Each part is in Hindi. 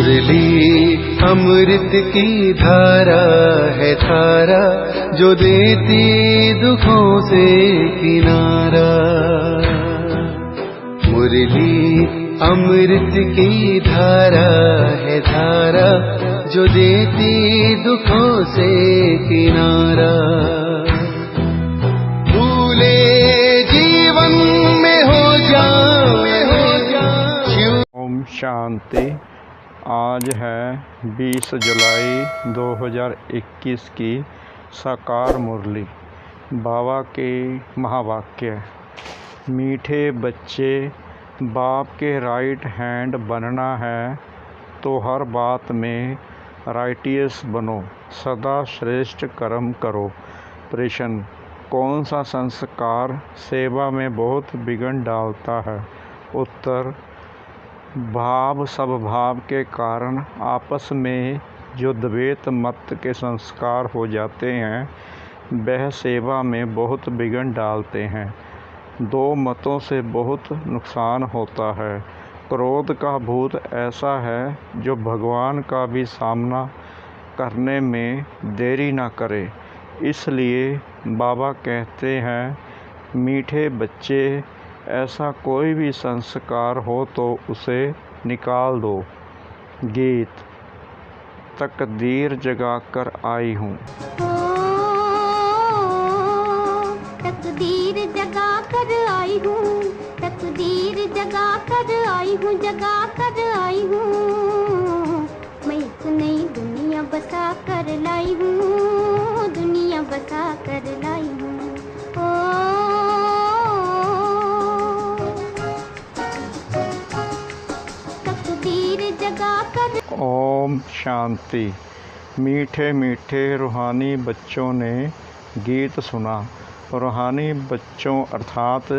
मुरली अमृत की धारा है धारा, जो देती दुखों से किनारा। मुरली अमृत की धारा है धारा, जो देती दुखों से किनारा। भूले जीवन में हो जाए। ओम शांति। आज है 20 जुलाई 2021 की साकार मुरली। बाबा के महावाक्य। मीठे बच्चे, बाप के राइट हैंड बनना है तो हर बात में राइटियस बनो, सदा श्रेष्ठ कर्म करो। प्रश्न: कौन सा संस्कार सेवा में बहुत बिगड़ डालता है? उत्तर: भाव स्वभाव के कारण आपस में जो द्वैत मत के संस्कार हो जाते हैं, वह सेवा में बहुत बिगड़ डालते हैं। दो मतों से बहुत नुकसान होता है। क्रोध का भूत ऐसा है जो भगवान का भी सामना करने में देरी ना करे। इसलिए बाबा कहते हैं, मीठे बच्चे, ऐसा कोई भी संस्कार हो तो उसे निकाल दो। गीत। तकदीर जगा कर आई हूँ। तकदीर जगा कर आई हूँ, तकदीर जगा कर आई हूँ, जगा कर आई हूँ। मैं एक नई दुनिया बसा कर लाई हूँ, दुनिया बसा कर लाई हूँ। तकदीर जगा कर। ओम शांति। मीठे मीठे रूहानी बच्चों ने गीत सुना। रूहानी बच्चों अर्थात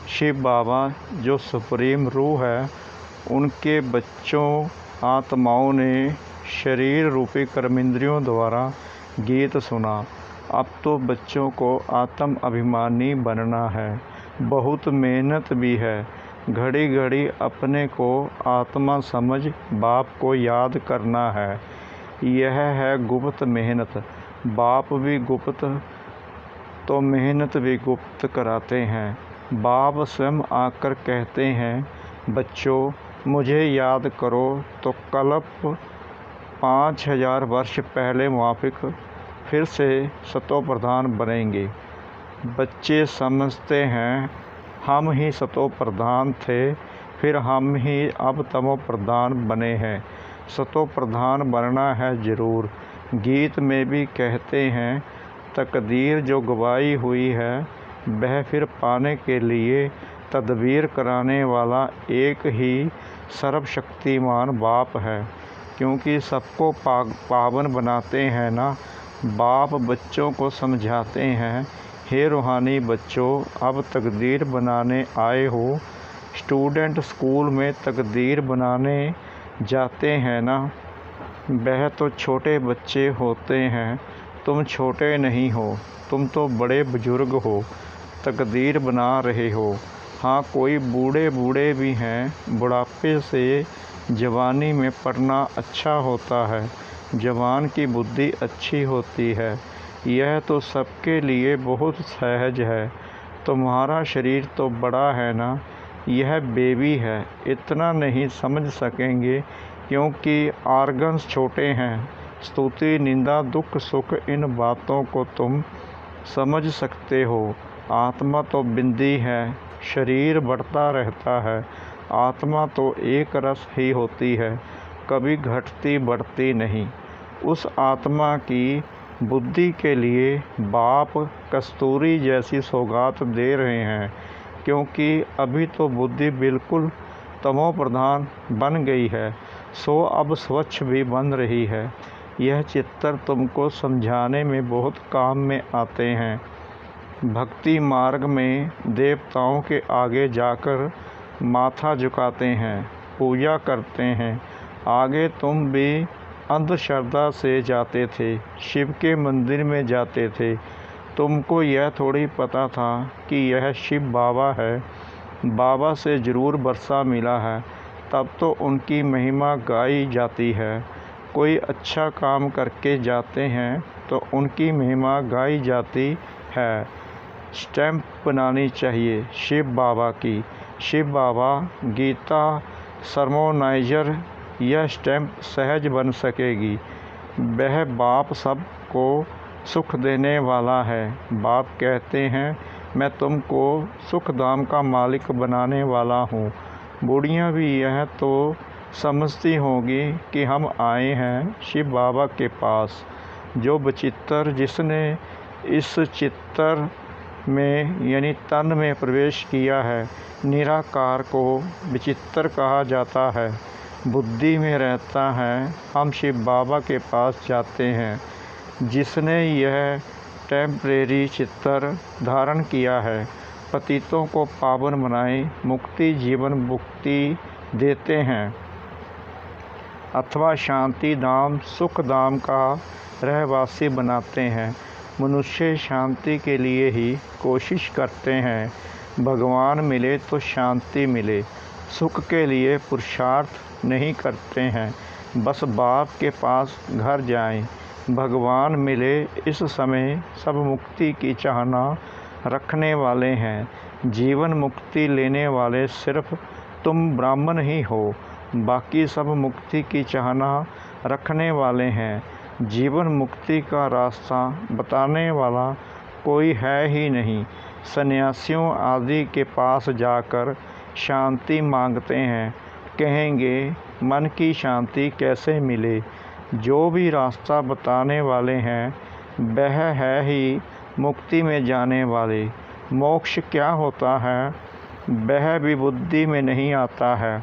शिव बाबा जो सुप्रीम रूह है, उनके बच्चों आत्माओं ने शरीर रूपी कर्मेंद्रियों द्वारा गीत सुना। अब तो बच्चों को आत्म अभिमानी बनना है। बहुत मेहनत भी है। घड़ी घड़ी अपने को आत्मा समझ बाप को याद करना है। यह है गुप्त मेहनत। बाप भी गुप्त तो मेहनत भी गुप्त कराते हैं। बाप स्वयं आकर कहते हैं, बच्चों मुझे याद करो तो कल्प 5000 वर्ष पहले माफिक फिर से सतो प्रधान बनेंगे। बच्चे समझते हैं हम ही सतो प्रधान थे, फिर हम ही अब तमो प्रधान बने हैं। सतो प्रधान बनना है ज़रूर। गीत में भी कहते हैं, तकदीर जो गवाई हुई है वह फिर पाने के लिए तदबीर कराने वाला एक ही सर्वशक्तिमान बाप है, क्योंकि सबको पावन बनाते हैं ना। बाप बच्चों को समझाते हैं, हे रूहानी बच्चों, अब तकदीर बनाने आए हो। स्टूडेंट स्कूल में तकदीर बनाने जाते हैं ना, वह तो छोटे बच्चे होते हैं। तुम छोटे नहीं हो, तुम तो बड़े बुजुर्ग हो, तकदीर बना रहे हो। हाँ, कोई बूढ़े बूढ़े भी हैं। बुढ़ापे से जवानी में पढ़ना अच्छा होता है। जवान की बुद्धि अच्छी होती है। यह तो सबके लिए बहुत सहज है। तुम्हारा शरीर तो बड़ा है ना, यह बेबी है, इतना नहीं समझ सकेंगे क्योंकि ऑर्गन्स छोटे हैं। स्तुति निंदा दुख सुख इन बातों को तुम समझ सकते हो। आत्मा तो बिंदी है, शरीर बढ़ता रहता है। आत्मा तो एक रस ही होती है, कभी घटती बढ़ती नहीं। उस आत्मा की बुद्धि के लिए बाप कस्तूरी जैसी सौगात दे रहे हैं, क्योंकि अभी तो बुद्धि बिल्कुल तमो प्रधान बन गई है, सो अब स्वच्छ भी बन रही है। यह चित्तर तुमको समझाने में बहुत काम में आते हैं। भक्ति मार्ग में देवताओं के आगे जाकर माथा झुकाते हैं, पूजा करते हैं। आगे तुम भी अंधश्रद्धा से जाते थे, शिव के मंदिर में जाते थे। तुमको यह थोड़ी पता था कि यह शिव बाबा है। बाबा से ज़रूर वर्षा मिला है, तब तो उनकी महिमा गाई जाती है। कोई अच्छा काम करके जाते हैं तो उनकी महिमा गाई जाती है। स्टैम्प बनानी चाहिए शिव बाबा की। शिव बाबा गीता सरमोनाइजर, यह स्टैम्प सहज बन सकेगी। वह बाप सबको सुख देने वाला है। बाप कहते हैं मैं तुमको सुख धाम का मालिक बनाने वाला हूँ। बूढ़ियाँ भी यह तो समझती होंगी कि हम आए हैं शिव बाबा के पास। जो विचित्र जिसने इस चित्तर में यानी तन में प्रवेश किया है, निराकार को विचित्र कहा जाता है। बुद्धि में रहता है। हम शिव बाबा के पास जाते हैं। जिसने यह टेम्परेरी चित्तर धारण किया है, पतितों को पावन बनाए मुक्ति जीवन मुक्ति देते हैं अथवा शांति धाम सुख धाम का रहवासी बनाते हैं। मनुष्य शांति के लिए ही कोशिश करते हैं। भगवान मिले तो शांति मिले, सुख के लिए पुरुषार्थ नहीं करते हैं। बस बाप के पास घर जाएं। भगवान मिले इस समय सब मुक्ति की चाहना रखने वाले हैं। जीवन मुक्ति लेने वाले सिर्फ तुम ब्राह्मण ही हो, बाकी सब मुक्ति की चाहना रखने वाले हैं। जीवन मुक्ति का रास्ता बताने वाला कोई है ही नहीं। सन्यासियों आदि के पास जाकर शांति मांगते हैं, कहेंगे मन की शांति कैसे मिले। जो भी रास्ता बताने वाले हैं वह है ही मुक्ति में जाने वाले। मोक्ष क्या होता है वह भी बुद्धि में नहीं आता है।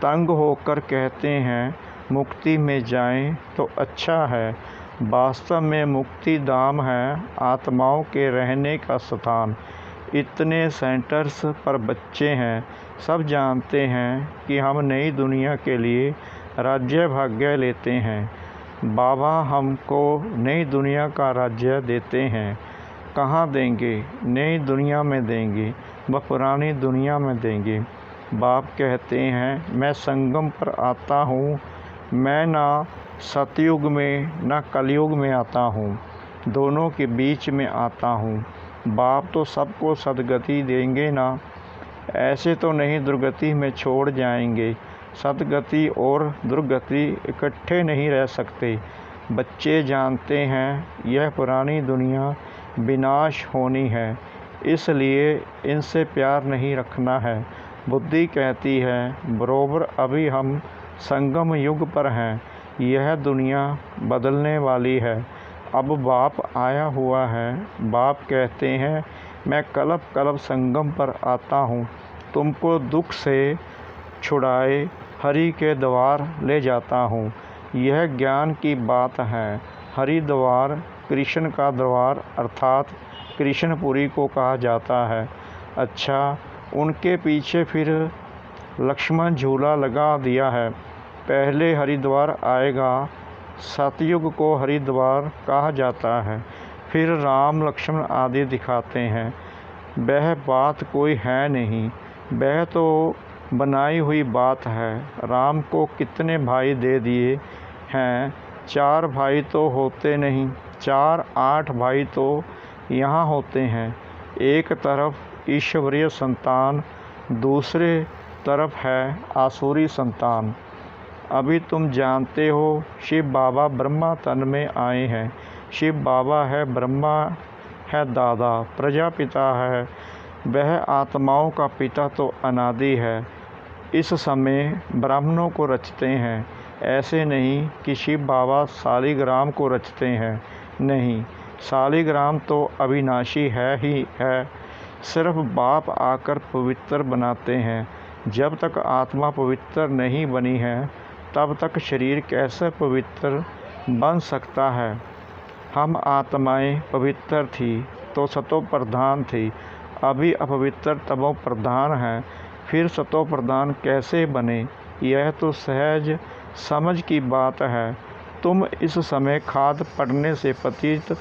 तंग होकर कहते हैं मुक्ति में जाएं तो अच्छा है। वास्तव में मुक्ति धाम है आत्माओं के रहने का स्थान। इतने सेंटर्स पर बच्चे हैं, सब जानते हैं कि हम नई दुनिया के लिए राज्य भाग्य लेते हैं। बाबा हमको नई दुनिया का राज्य देते हैं। कहाँ देंगे? नई दुनिया में देंगे व पुरानी दुनिया में देंगे। बाप कहते हैं मैं संगम पर आता हूँ। मैं ना सतयुग में ना कलयुग में आता हूँ, दोनों के बीच में आता हूँ। बाप तो सबको सदगति देंगे ना, ऐसे तो नहीं दुर्गति में छोड़ जाएंगे। सदगति और दुर्गति इकट्ठे नहीं रह सकते। बच्चे जानते हैं यह पुरानी दुनिया विनाश होनी है, इसलिए इनसे प्यार नहीं रखना है। बुद्धि कहती है बरोबर अभी हम संगम युग पर हैं, यह दुनिया बदलने वाली है। अब बाप आया हुआ है। बाप कहते हैं मैं कल्प कल्प संगम पर आता हूँ, तुमको दुख से छुड़ाए हरि के द्वार ले जाता हूँ। यह ज्ञान की बात है। हरि द्वार कृष्ण का द्वार अर्थात कृष्णपुरी को कहा जाता है। अच्छा, उनके पीछे फिर लक्ष्मण झूला लगा दिया है। पहले हरिद्वार आएगा, सतयुग को हरिद्वार कहा जाता है। फिर राम लक्ष्मण आदि दिखाते हैं। वह बात कोई है नहीं, वह तो बनाई हुई बात है। राम को कितने भाई दे दिए हैं? 4 भाई तो होते नहीं, 4 8 भाई तो यहाँ होते हैं। एक तरफ ईश्वरीय संतान, दूसरे तरफ है आसुरी संतान। अभी तुम जानते हो शिव बाबा ब्रह्मा तन में आए हैं। शिव बाबा है ब्रह्मा है दादा, प्रजापिता है। वह आत्माओं का पिता तो अनादि है। इस समय ब्राह्मणों को रचते हैं। ऐसे नहीं कि शिव बाबा शालिग्राम को रचते हैं, नहीं, शालिग्राम तो अविनाशी है ही है। सिर्फ बाप आकर पवित्र बनाते हैं। जब तक आत्मा पवित्र नहीं बनी है तब तक शरीर कैसे पवित्र बन सकता है। हम आत्माएं पवित्र थी तो सतो प्रधान थी, अभी अपवित्र तमो प्रधान है, फिर सतो प्रधान कैसे बने? यह तो सहज समझ की बात है। तुम इस समय खाद पड़ने से पतित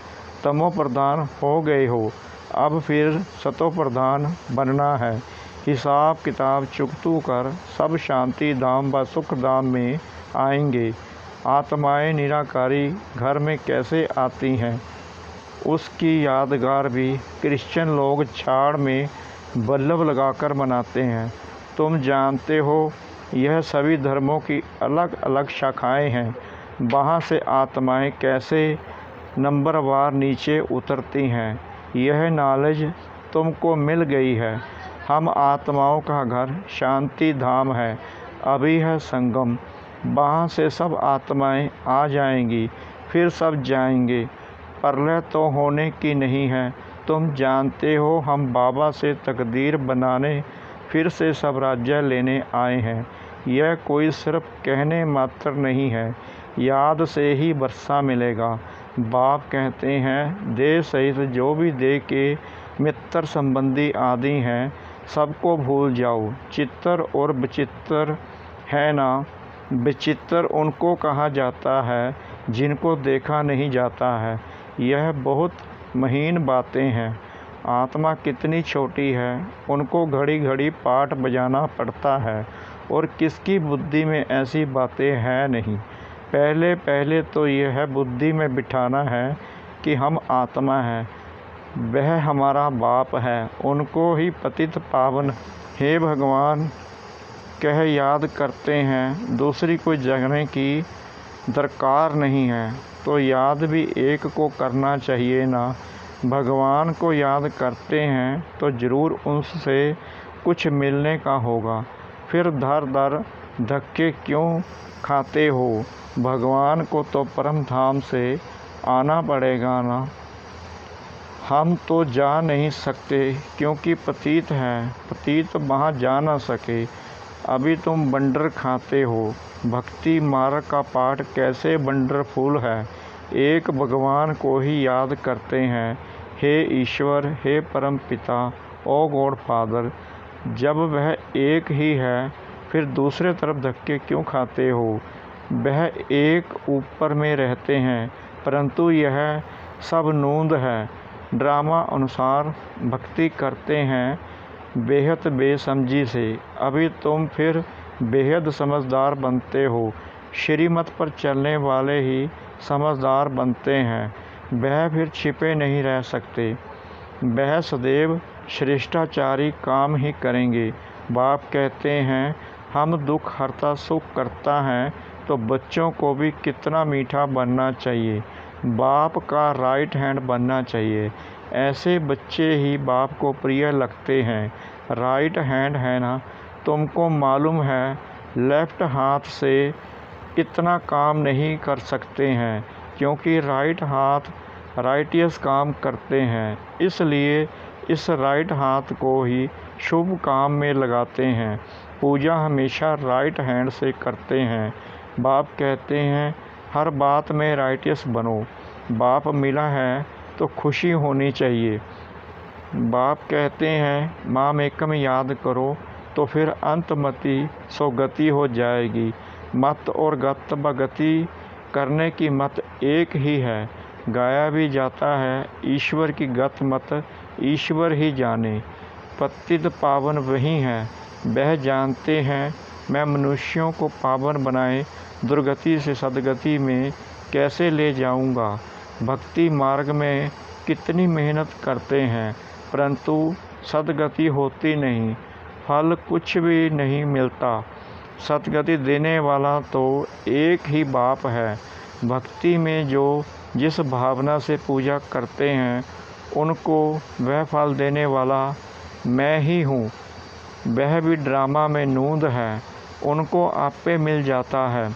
तमो प्रधान हो गए हो, अब फिर सतो प्रधान बनना है। हिसाब किताब चुकतू कर सब शांति धाम व सुख धाम में आएंगे। आत्माएं निराकारी घर में कैसे आती हैं, उसकी यादगार भी क्रिश्चियन लोग झाड़ में बल्लभ लगाकर मनाते हैं। तुम जानते हो यह सभी धर्मों की अलग अलग शाखाएं हैं। वहाँ से आत्माएं कैसे नंबरवार नीचे उतरती हैं, यह नॉलेज तुमको मिल गई है। हम आत्माओं का घर शांति धाम है, अभी है संगम। वहाँ से सब आत्माएं आ जाएंगी, फिर सब जाएंगे। प्रलय तो होने की नहीं है। तुम जानते हो हम बाबा से तकदीर बनाने फिर से सब राज्य लेने आए हैं। यह कोई सिर्फ कहने मात्र नहीं है, याद से ही वर्षा मिलेगा। बाप कहते हैं देह सहित जो भी देह के मित्र संबंधी आदि हैं सबको भूल जाओ। चित्तर और विचित्र है ना, विचित्र उनको कहा जाता है जिनको देखा नहीं जाता है। यह बहुत महीन बातें हैं। आत्मा कितनी छोटी है, उनको घड़ी घड़ी पाठ बजाना पड़ता है और किसकी बुद्धि में ऐसी बातें हैं नहीं। पहले पहले तो यह बुद्धि में बिठाना है कि हम आत्मा हैं, वह हमारा बाप है, उनको ही पतित पावन हे भगवान कह याद करते हैं। दूसरी कोई जगने की दरकार नहीं है तो याद भी एक को करना चाहिए ना। भगवान को याद करते हैं तो ज़रूर उनसे कुछ मिलने का होगा, फिर दर दर धक्के क्यों खाते हो। भगवान को तो परम धाम से आना पड़ेगा ना। हम तो जा नहीं सकते क्योंकि पतित हैं, पतित वहाँ जा ना सके। अभी तुम बंडर खाते हो। भक्ति मार्ग का पाठ कैसे वंडरफुल है। एक भगवान को ही याद करते हैं, हे ईश्वर, हे परम पिता, ओ गॉड फादर। जब वह एक ही है फिर दूसरे तरफ धक्के क्यों खाते हो। वह एक ऊपर में रहते हैं परंतु यह सब नूंद है। ड्रामा अनुसार भक्ति करते हैं बेहद बेसमझी से। अभी तुम फिर बेहद समझदार बनते हो। श्रीमत पर चलने वाले ही समझदार बनते हैं, वह फिर छिपे नहीं रह सकते। वह सदैव श्रेष्ठाचारी काम ही करेंगे। बाप कहते हैं हम दुख हरता सुख करता है तो बच्चों को भी कितना मीठा बनना चाहिए, बाप का राइट हैंड बनना चाहिए। ऐसे बच्चे ही बाप को प्रिय लगते हैं। राइट हैंड है ना, तुमको मालूम है लेफ्ट हाथ से इतना काम नहीं कर सकते हैं क्योंकि राइट हाथ राइटियस काम करते हैं, इसलिए इस राइट हाथ को ही शुभ काम में लगाते हैं। पूजा हमेशा राइट हैंड से करते हैं। बाप कहते हैं हर बात में राइटियस बनो। बाप मिला है तो खुशी होनी चाहिए। बाप कहते हैं माम एकम याद करो तो फिर अंतमति सो गति हो जाएगी। मत और गत व गति करने की मत एक ही है। गाया भी जाता है ईश्वर की गत मत ईश्वर ही जाने। पतित पावन वही हैं, वह जानते हैं मैं मनुष्यों को पावन बनाए दुर्गति से सदगति में कैसे ले जाऊंगा। भक्ति मार्ग में कितनी मेहनत करते हैं परंतु सदगति होती नहीं, फल कुछ भी नहीं मिलता। सदगति देने वाला तो एक ही बाप है। भक्ति में जो जिस भावना से पूजा करते हैं उनको वह फल देने वाला मैं ही हूँ। वह भी ड्रामा में नूंद है, उनको आपे मिल जाता है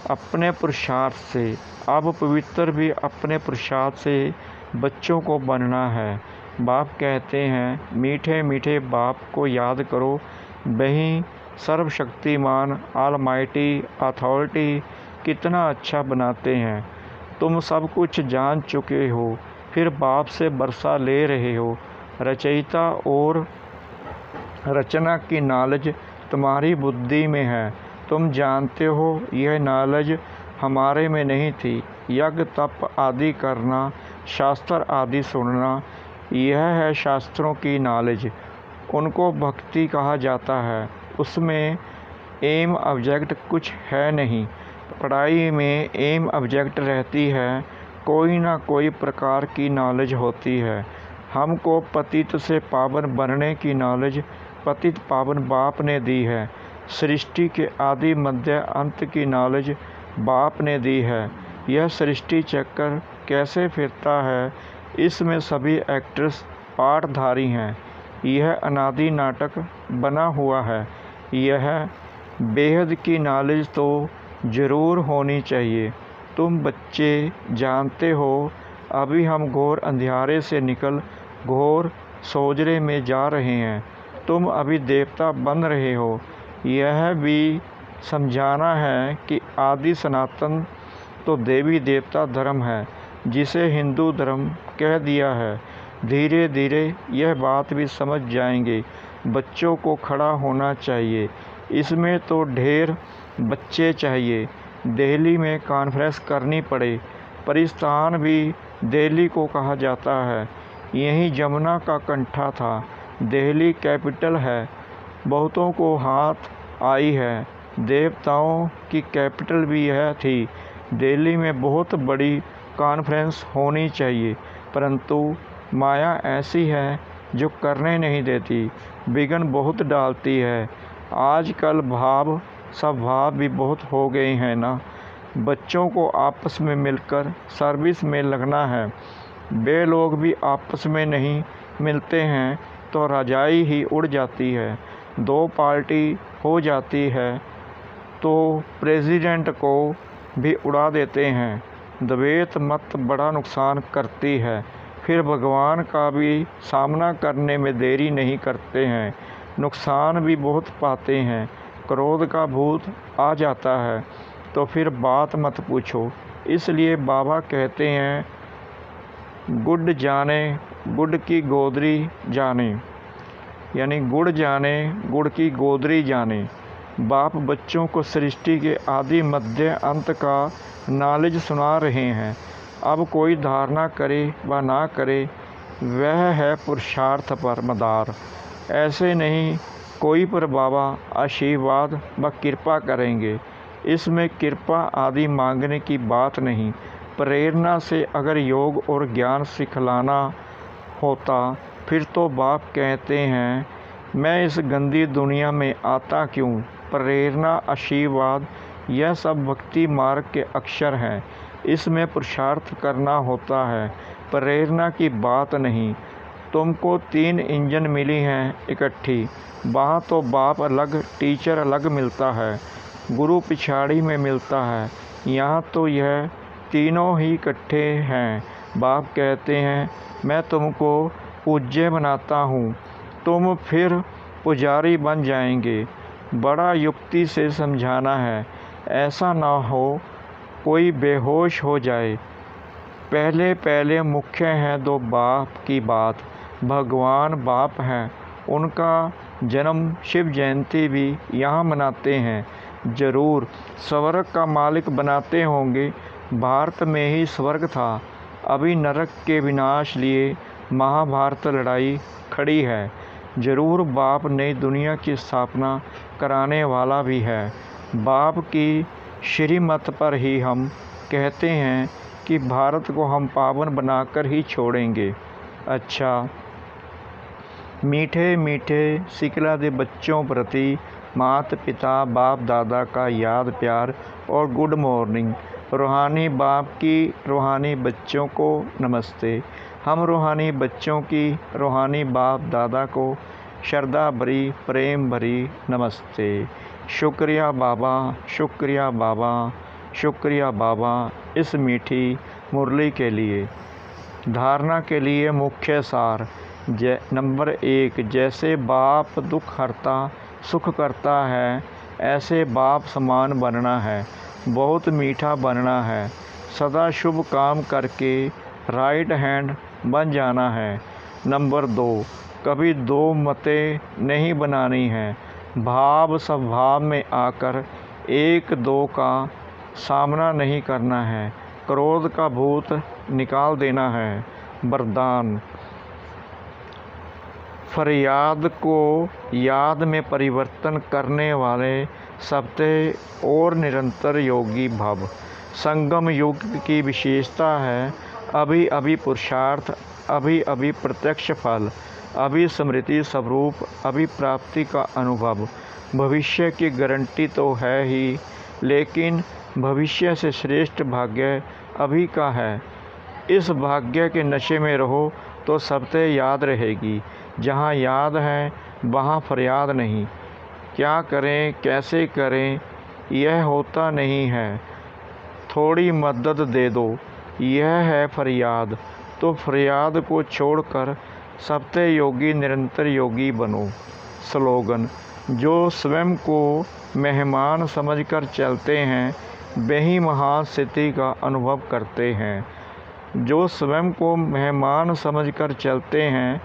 अपने पुरुषार्थ से। अब पवित्र भी अपने पुरुषार्थ से बच्चों को बनना है। बाप कहते हैं मीठे मीठे बाप को याद करो, वही सर्वशक्तिमान ऑलमाइटी अथॉरिटी कितना अच्छा बनाते हैं। तुम सब कुछ जान चुके हो फिर बाप से वर्षा ले रहे हो। रचयिता और रचना की नॉलेज तुम्हारी बुद्धि में है। तुम जानते हो यह नॉलेज हमारे में नहीं थी। यज्ञ तप आदि करना, शास्त्र आदि सुनना, यह है शास्त्रों की नॉलेज। उनको भक्ति कहा जाता है। उसमें एम ऑब्जेक्ट कुछ है नहीं। पढ़ाई में एम ऑब्जेक्ट रहती है, कोई ना कोई प्रकार की नॉलेज होती है। हमको पतित से पावन बनने की नॉलेज पतित पावन बाप ने दी है। सृष्टि के आदि मध्य अंत की नॉलेज बाप ने दी है। यह सृष्टि चक्कर कैसे फिरता है, इसमें सभी एक्टर्स पाठधारी हैं। यह अनादि नाटक बना हुआ है। यह बेहद की नॉलेज तो ज़रूर होनी चाहिए। तुम बच्चे जानते हो, अभी हम घोर अंधियारे से निकल घोर सोजरे में जा रहे हैं। तुम अभी देवता बन रहे हो। यह भी समझाना है कि आदि सनातन तो देवी देवता धर्म है, जिसे हिंदू धर्म कह दिया है। धीरे धीरे यह बात भी समझ जाएंगे। बच्चों को खड़ा होना चाहिए। इसमें तो ढेर बच्चे चाहिए। दिल्ली में कॉन्फ्रेंस करनी पड़े। परिस्थान भी दिल्ली को कहा जाता है। यही जमुना का कंठा था। दिल्ली कैपिटल है। बहुतों को हाथ आई है। देवताओं की कैपिटल भी यह थी। दिल्ली में बहुत बड़ी कॉन्फ्रेंस होनी चाहिए, परंतु माया ऐसी है जो करने नहीं देती, विघ्न बहुत डालती है। आजकल भाव स्वभाव भी बहुत हो गए हैं ना। बच्चों को आपस में मिलकर सर्विस में लगना है। वे लोग भी आपस में नहीं मिलते हैं तो रजाई ही उड़ जाती है। दो पार्टी हो जाती है तो प्रेसिडेंट को भी उड़ा देते हैं। द्वैत मत बड़ा नुकसान करती है। फिर भगवान का भी सामना करने में देरी नहीं करते हैं। नुकसान भी बहुत पाते हैं। क्रोध का भूत आ जाता है तो फिर बात मत पूछो। इसलिए बाबा कहते हैं, गुड़ जाने गुड़ की गोदरी जाने, यानी गुड़ जाने गुड़ की गोदरी जाने। बाप बच्चों को सृष्टि के आदि मध्य अंत का नॉलेज सुना रहे हैं। अब कोई धारणा करे व ना करे, वह है पुरुषार्थ पर मदार। ऐसे नहीं कोई पर बाबा आशीर्वाद व कृपा करेंगे। इसमें कृपा आदि मांगने की बात नहीं। प्रेरणा से अगर योग और ज्ञान सिखलाना होता, फिर तो बाप कहते हैं, मैं इस गंदी दुनिया में आता क्यों। प्रेरणा, आशीर्वाद, यह सब भक्ति मार्ग के अक्षर हैं। इसमें पुरुषार्थ करना होता है, प्रेरणा की बात नहीं। तुमको 3 इंजन मिली हैं इकट्ठी। वहाँ तो बाप अलग, टीचर अलग मिलता है, गुरु पिछाड़ी में मिलता है। यहाँ तो यह तीनों ही इकट्ठे हैं। बाप कहते हैं, मैं तुमको पूज्य बनाता हूँ, तुम फिर पुजारी बन जाएंगे। बड़ा युक्ति से समझाना है, ऐसा ना हो कोई बेहोश हो जाए। पहले पहले मुख्य है दो बाप की बात। भगवान बाप हैं। उनका जन्म शिव जयंती भी यहाँ मनाते हैं। ज़रूर स्वर्ग का मालिक बनाते होंगे। भारत में ही स्वर्ग था। अभी नरक के विनाश लिए महाभारत लड़ाई खड़ी है। ज़रूर बाप नई दुनिया की स्थापना कराने वाला भी है। बाप की श्रीमत पर ही हम कहते हैं कि भारत को हम पावन बनाकर ही छोड़ेंगे। अच्छा, मीठे मीठे सिखला दे बच्चों प्रति माता पिता बाप दादा का याद प्यार और गुड मॉर्निंग। रूहानी बाप की रूहानी बच्चों को नमस्ते। हम रूहानी बच्चों की रूहानी बाप दादा को श्रद्धा भरी प्रेम भरी नमस्ते। शुक्रिया बाबा, शुक्रिया बाबा, शुक्रिया बाबा इस मीठी मुरली के लिए। धारणा के लिए मुख्य सार। नंबर 1, जैसे बाप दुख हरता सुख करता है, ऐसे बाप समान बनना है। बहुत मीठा बनना है। सदा शुभ काम करके राइट हैंड बन जाना है। नंबर 2, कभी दो मतें नहीं बनानी है। भाव स्वभाव में आकर 1-2 का सामना नहीं करना है। क्रोध का भूत निकाल देना है। वरदान। फरियाद को याद में परिवर्तन करने वाले सत्य और निरंतर योगी भव। संगम युग की विशेषता है अभी अभी पुरुषार्थ, अभी अभी प्रत्यक्ष फल, अभी स्मृति स्वरूप, अभी प्राप्ति का अनुभव। भविष्य की गारंटी तो है ही, लेकिन भविष्य से श्रेष्ठ भाग्य अभी का है। इस भाग्य के नशे में रहो तो सत्य याद रहेगी। जहाँ याद है वहाँ फरियाद नहीं। क्या करें कैसे करें यह होता नहीं है। थोड़ी मदद दे दो, यह है फरियाद। तो फरियाद को छोड़कर सत्य योगी निरंतर योगी बनो। स्लोगन: जो स्वयं को मेहमान समझकर चलते हैं वही महान स्थिति का अनुभव करते हैं। जो स्वयं को मेहमान समझकर चलते हैं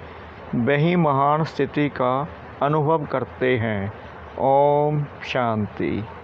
वही महान स्थिति का अनुभव करते हैं। ओम शांति।